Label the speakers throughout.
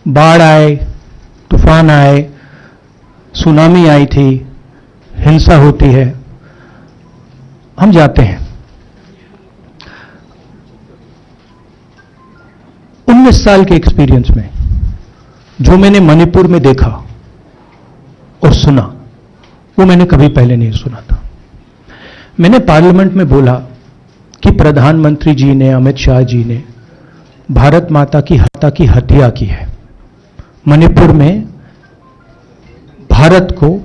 Speaker 1: बाढ़ आए, तूफान आए, सुनामी आई थी, हिंसा होती है, हम जाते हैं। 19 साल के एक्सपीरियंस में जो मैंने मणिपुर में देखा और सुना, वो मैंने कभी पहले नहीं सुना था। मैंने पार्लियामेंट में बोला कि प्रधानमंत्री जी ने, अमित शाह जी ने भारत माता की हत्या की है, मणिपुर में भारत को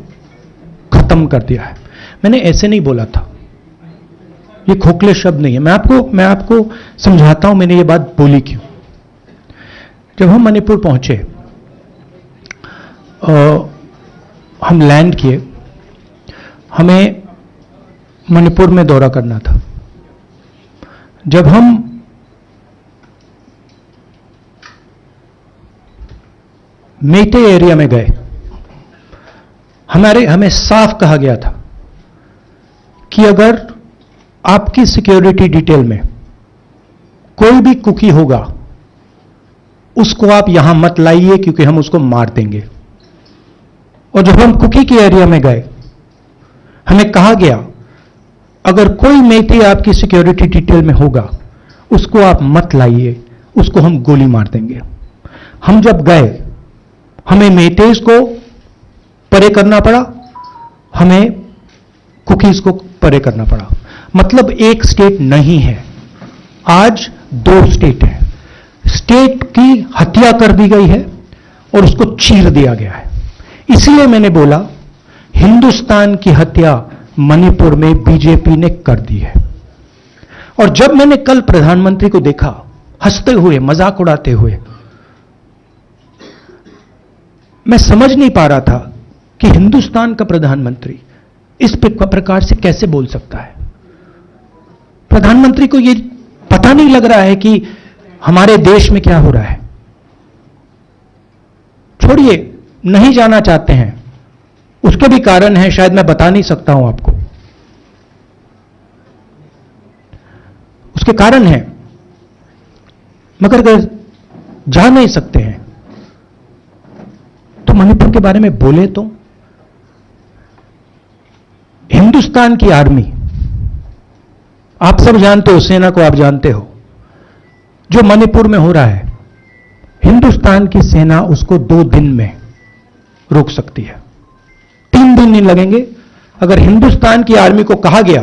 Speaker 1: खत्म कर दिया है। मैंने ऐसे नहीं बोला था, ये खोखले शब्द नहीं है। मैं आपको समझाता हूं मैंने ये बात बोली क्यों। जब हम मणिपुर पहुंचे, हम लैंड किए, हमें मणिपुर में दौरा करना था। जब हम मेटे एरिया में गए, हमें साफ कहा गया था कि अगर आपकी सिक्योरिटी डिटेल में कोई भी कुकी होगा, उसको आप यहां मत लाइए क्योंकि हम उसको मार देंगे। और जब हम कुकी के एरिया में गए, हमें कहा गया अगर कोई मेटे आपकी सिक्योरिटी डिटेल में होगा, उसको आप मत लाइए, उसको हम गोली मार देंगे। हम जब गए, हमें मेटेज को परे करना पड़ा, हमें कुकीज को परे करना पड़ा। मतलब एक स्टेट नहीं है, आज 2 स्टेट है। स्टेट की हत्या कर दी गई है और उसको चीर दिया गया है। इसलिए मैंने बोला हिंदुस्तान की हत्या मणिपुर में बीजेपी ने कर दी है। और जब मैंने कल प्रधानमंत्री को देखा हंसते हुए, मजाक उड़ाते हुए, मैं समझ नहीं पा रहा था कि हिंदुस्तान का प्रधानमंत्री इस प्रकार से कैसे बोल सकता है। प्रधानमंत्री को यह पता नहीं लग रहा है कि हमारे देश में क्या हो रहा है। छोड़िए, नहीं जाना चाहते हैं, उसके भी कारण है, शायद मैं बता नहीं सकता हूं आपको, उसके कारण है, मगर अगर जा नहीं सकते हैं तो मणिपुर के बारे में बोले तो। हिंदुस्तान की आर्मी, आप सब जानते हो, सेना को आप जानते हो, जो मणिपुर में हो रहा है, हिंदुस्तान की सेना उसको 2 दिन में रोक सकती है। 3 दिन नहीं लगेंगे। अगर हिंदुस्तान की आर्मी को कहा गया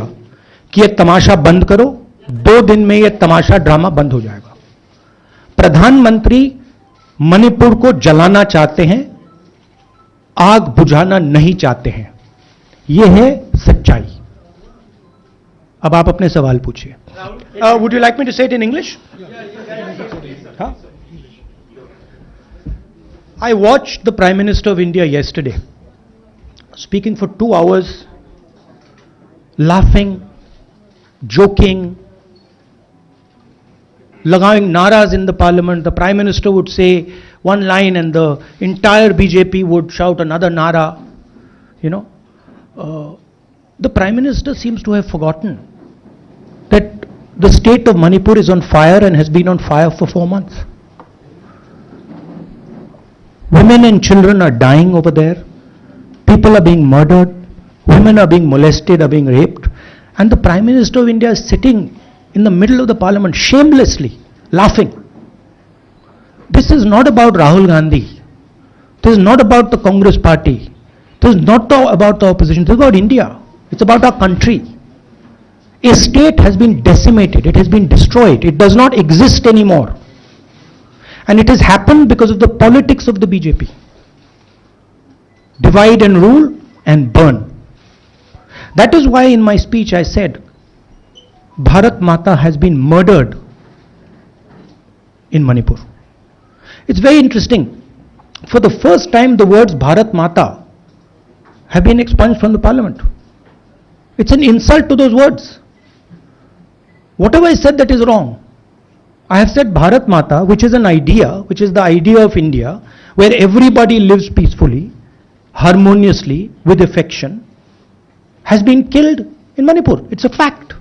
Speaker 1: कि यह तमाशा बंद करो, 2 दिन में यह तमाशा, ड्रामा बंद हो जाएगा। प्रधानमंत्री मणिपुर को जलाना चाहते हैं, आग बुझाना नहीं चाहते हैं। यह है सच्चाई। अब आप अपने सवाल पूछिए। Would you like me to say it in English? I watched the Prime Minister of India yesterday speaking for 2 hours, laughing, joking, लगाing naras in the parliament. The Prime Minister would say one line and the entire BJP would shout another nara. The Prime Minister seems to have forgotten that the state of Manipur is on fire and has been on fire for 4 months. Women and children are dying over there. People are being murdered. Women are being molested, are being raped. And the Prime Minister of India is sitting in the middle of the parliament shamelessly laughing. This is not about Rahul Gandhi. This is not about the Congress party. This is not about the opposition. This is about India. It's about our country. A state has been decimated. It has been destroyed. It does not exist anymore. And it has happened because of the politics of the BJP. Divide and rule and burn. That is why in my speech I said, Bharat Mata has been murdered in Manipur. It's very interesting. For the first time, the words Bharat Mata have been expunged from the parliament. It's an insult to those words. Whatever I said that is wrong. I have said Bharat Mata, which is an idea, which is the idea of India, where everybody lives peacefully, harmoniously, with affection, has been killed in Manipur. It's a fact.